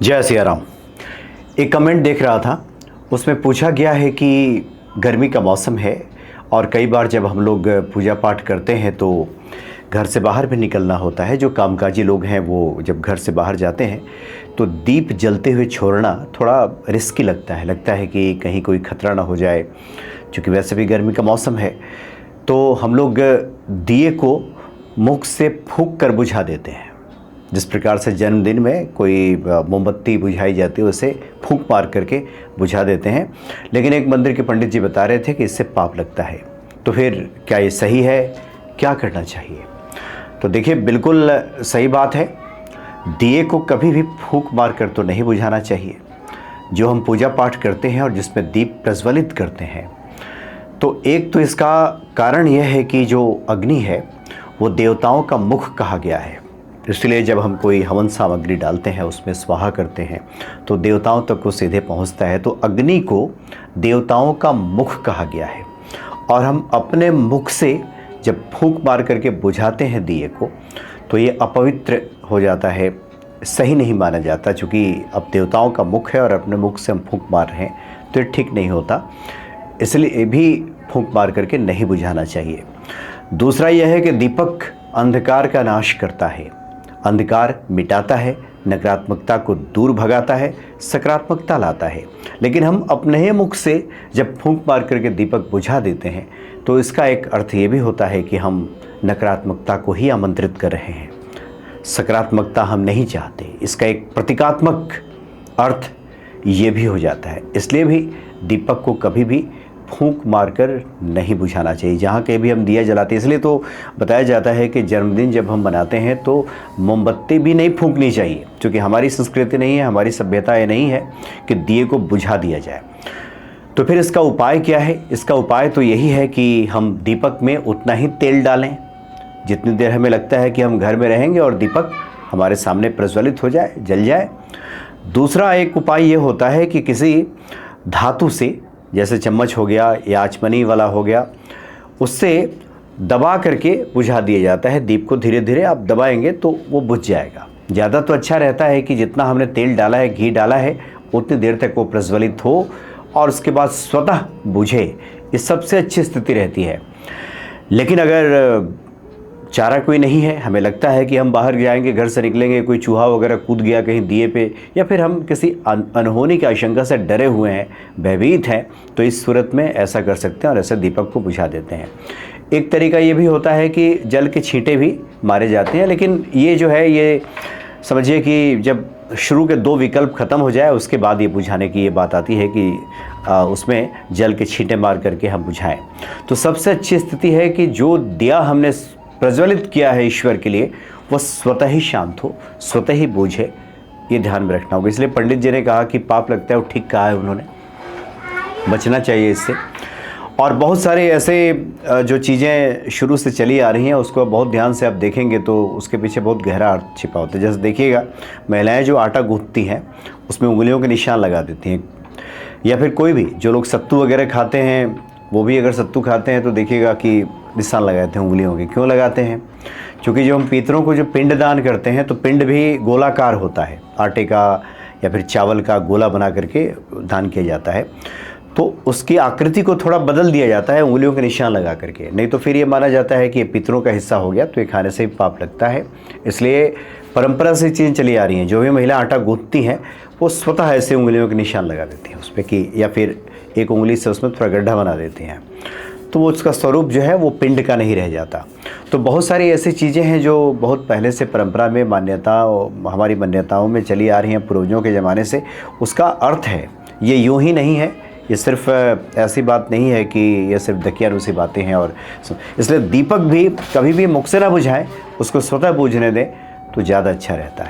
जय सिया राम। एक कमेंट देख रहा था, उसमें पूछा गया है कि गर्मी का मौसम है और कई बार जब हम लोग पूजा पाठ करते हैं तो घर से बाहर भी निकलना होता है। जो कामकाजी लोग हैं वो जब घर से बाहर जाते हैं तो दीप जलते हुए छोड़ना थोड़ा रिस्की लगता है कि कहीं कोई खतरा ना हो जाए। क्योंकि वैसे भी गर्मी का मौसम है तो हम लोग दिए को मुख से फूंक कर बुझा देते हैं। जिस प्रकार से जन्मदिन में कोई मोमबत्ती बुझाई जाती है उसे फूंक मार करके बुझा देते हैं, लेकिन एक मंदिर के पंडित जी बता रहे थे कि इससे पाप लगता है। तो फिर क्या ये सही है, क्या करना चाहिए? तो देखिए, बिल्कुल सही बात है। दिए को कभी भी फूंक मार कर तो नहीं बुझाना चाहिए। जो हम पूजा पाठ करते हैं और जिसमें दीप प्रज्वलित करते हैं, तो एक तो इसका कारण यह है कि जो अग्नि है वो देवताओं का मुख कहा गया है। इसलिए जब हम कोई हवन सामग्री डालते हैं, उसमें स्वाहा करते हैं, तो देवताओं तक वो सीधे पहुंचता है। तो अग्नि को देवताओं का मुख कहा गया है और हम अपने मुख से जब फूंक मार करके बुझाते हैं दिए को, तो ये अपवित्र हो जाता है, सही नहीं माना जाता। चूँकि अब देवताओं का मुख है और अपने मुख से हम फूंक मार रहे हैं तो ये ठीक नहीं होता, इसलिए भी फूंक मार करके नहीं बुझाना चाहिए। दूसरा यह है कि दीपक अंधकार का नाश करता है, अंधकार मिटाता है, नकारात्मकता को दूर भगाता है, सकारात्मकता लाता है। लेकिन हम अपने ही मुख से जब फूंक मार करके दीपक बुझा देते हैं तो इसका एक अर्थ ये भी होता है कि हम नकारात्मकता को ही आमंत्रित कर रहे हैं, सकारात्मकता हम नहीं चाहते। इसका एक प्रतीकात्मक अर्थ ये भी हो जाता है। इसलिए भी दीपक को कभी भी फूंक मारकर नहीं बुझाना चाहिए। जहाँ कहीं भी हम दिया जलाते हैं, इसलिए तो बताया जाता है कि जन्मदिन जब हम मनाते हैं तो मोमबत्ती भी नहीं फूंकनी चाहिए, क्योंकि हमारी संस्कृति नहीं है, हमारी सभ्यता ये नहीं है कि दिए को बुझा दिया जाए। तो फिर इसका उपाय क्या है? इसका उपाय तो यही है कि हम दीपक में उतना ही तेल डालें जितनी देर हमें लगता है कि हम घर में रहेंगे और दीपक हमारे सामने प्रज्वलित हो जाए, जल जाए। दूसरा एक उपाय ये होता है कि किसी धातु से, जैसे चम्मच हो गया या आचमनी वाला हो गया, उससे दबा करके बुझा दिया जाता है दीप को। धीरे धीरे आप दबाएंगे तो वो बुझ जाएगा। ज़्यादा तो अच्छा रहता है कि जितना हमने तेल डाला है, घी डाला है, उतनी देर तक वो प्रज्वलित हो और उसके बाद स्वतः बुझे। ये सबसे अच्छी स्थिति रहती है। लेकिन अगर चारा कोई नहीं है, हमें लगता है कि हम बाहर जाएंगे, घर से निकलेंगे, कोई चूहा वगैरह कूद गया कहीं दिए पे, या फिर हम किसी अनहोनी की आशंका से डरे हुए हैं, भयभीत हैं, तो इस सूरत में ऐसा कर सकते हैं और ऐसे दीपक को बुझा देते हैं। एक तरीका ये भी होता है कि जल के छींटे भी मारे जाते हैं, लेकिन ये जो है, ये समझिए कि जब शुरू के 2 विकल्प ख़त्म हो जाए उसके बाद ये बुझाने की ये बात आती है कि उसमें जल के छींटे मार करके हम बुझाएं। तो सबसे अच्छी स्थिति है कि जो दिया हमने प्रज्वलित किया है ईश्वर के लिए, वह स्वतः ही शांत हो, स्वतः ही बूझे। ये ध्यान में रखना होगा। इसलिए पंडित जी ने कहा कि पाप लगता है, वो ठीक कहा है उन्होंने, बचना चाहिए इससे। और बहुत सारे ऐसे जो चीज़ें शुरू से चली आ रही हैं, उसको बहुत ध्यान से आप देखेंगे तो उसके पीछे बहुत गहरा अर्थ छिपा होता है। जैसे देखिएगा, महिलाएं जो आटा गूंथती हैं उसमें उंगलियों के निशान लगा देती हैं, या फिर कोई भी जो लोग सत्तू वगैरह खाते हैं, वो भी अगर सत्तू खाते हैं तो देखिएगा कि निशान लगाते हैं उंगलियों के। क्यों लगाते हैं? क्योंकि जो हम पितरों को जो पिंड दान करते हैं तो पिंड भी गोलाकार होता है, आटे का या फिर चावल का गोला बना करके दान किया जाता है। तो उसकी आकृति को थोड़ा बदल दिया जाता है उंगलियों के निशान लगा करके, नहीं तो फिर ये माना जाता है कि ये पितरों का हिस्सा हो गया, तो ये खाने से भी पाप लगता है। इसलिए परंपरा से चीज़ें चली आ रही हैं। जो भी महिला आटा गूंथती हैं वो स्वतः ऐसे उंगलियों के निशान लगा देती हैं उस पर, कि या फिर एक उंगली से उसमें थोड़ा गड्ढा बना देती हैं, तो वो उसका स्वरूप जो है वो पिंड का नहीं रह जाता। तो बहुत सारी ऐसी चीज़ें हैं जो बहुत पहले से परंपरा में, मान्यता, हमारी मान्यताओं में चली आ रही हैं पूर्वजों के ज़माने से। उसका अर्थ है, ये यूं ही नहीं है, ये सिर्फ ऐसी बात नहीं है कि ये सिर्फ दकियानूसी बातें हैं। और इसलिए दीपक भी कभी भी मुख से ना बुझाएं, उसको स्वतः बूझने दें तो ज़्यादा अच्छा रहता है।